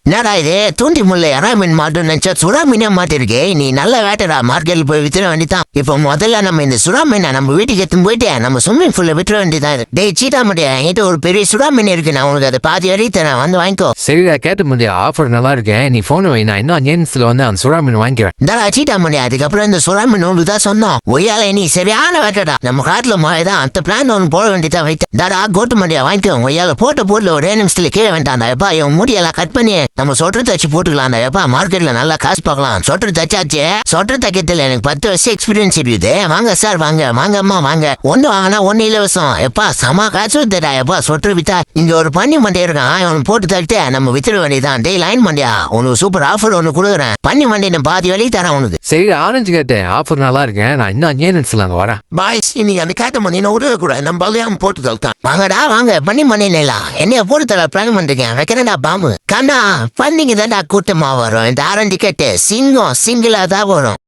என்னடா இது தூண்டி முல்லை எறா மீன் மாட்டு நினைச்சா சுறா மீனே மாட்டிருக்கே. நீ நல்ல வேட்டடா, மார்க்கெட்ல போய் வித்துற வேண்டிதான். இப்போ முதல்ல நம்ம இந்த சுறா மீனை நம்ம வீட்டுக்கு எடுத்து போயிட்டு நம்ம ஸ்விம்மிங் பூல்ல விட்டுற வேண்டியதான். டேய் சீட்டா முடியா, என்கிட்ட ஒரு பெரிய சுறா மீன் இருக்கு, நான் உனக்கு அதை பாதி வரையும் தரேன், வந்து வாங்கிக்கோ. சரிடா, கேட்ட முடியா, ஆஃபர் நல்லா இருக்கேன். நீ போன் வை, நான் இன்னும் 5 நிமிஷத்துல வந்து அந்த சுறா மீன் வாங்கிக்கிறேன். இந்தாடா சீட்டா முடியா. அதுக்கப்புறம் இந்த சுறா மீன் ஒன்று தான் சொன்னோம். ஒய்யால நீ சரியான வேட்டடா, நம்ம காட்டுல மழைதான், அந்த பிளான் ஒன்று போட வேண்டியதான் வைத்த. இந்தாடா கோட்டு முடியா வாங்கிக்கோ. ஒய்யால போட்டு ஒரே நிமிஷத்துல கீழே வேண்டாம். எப்பா இவன் முடியெல்லாம் கட் பண்ணி நம்ம சொட்டு தச்சு போட்டுக்கலாம். எப்பா மார்க்கெட்ல நல்லா காசு பார்க்கலாம். சொட்டு தச்சாச்சு. சொட்டு தைக்கிறதுல எனக்கு 10 வருஷம் எக்ஸ்பீரியன்ஸ் இருக்குது. வாங்க சார், வாங்க அம்மா வாங்க. ஒண்ணு வாங்கினா 1 இலவசம். எப்பா சமா காசு தடா. எப்பா சொட்டு வித்தா இங்க ஒரு பண்ணி மண்டே இருக்கான், அவன் போட்டு தட்டு நம்ம வித்துட வேண்டியதான். டேய் லைன் மண்டியா, உனக்கு சூப்பர் ஆஃபர் ஒன்று கொடுக்குறேன். பண்ணி மண்டே பாதி வழி தரேன் உனக்கு. சரி, ஆரஞ்சு கேட்டேன், ஆஃபர் நல்லா இருக்கேன். நான் இன்னும் 5 நிமிஷத்துல அங்க வரேன். பாய்ஸ் இன்னைக்கு அந்த கேட்ட மணி உடவே கூட நம்ம பள்ளியாம போட்டு தள்ளிட்டான். வாங்கடா வாங்க, பண்ணி மண்ணிலாம் என்னைய போட்டு தர பிளான் பண்றீங்க. வைக்கிறேன்டா பாம்பு கண்ணா. பண்ணிங்க தான்டா கூட்டமா வரும். இந்த ஆரஞ்சு கேட்டு சிங்கம் சிங்கிளா தான் வரும்.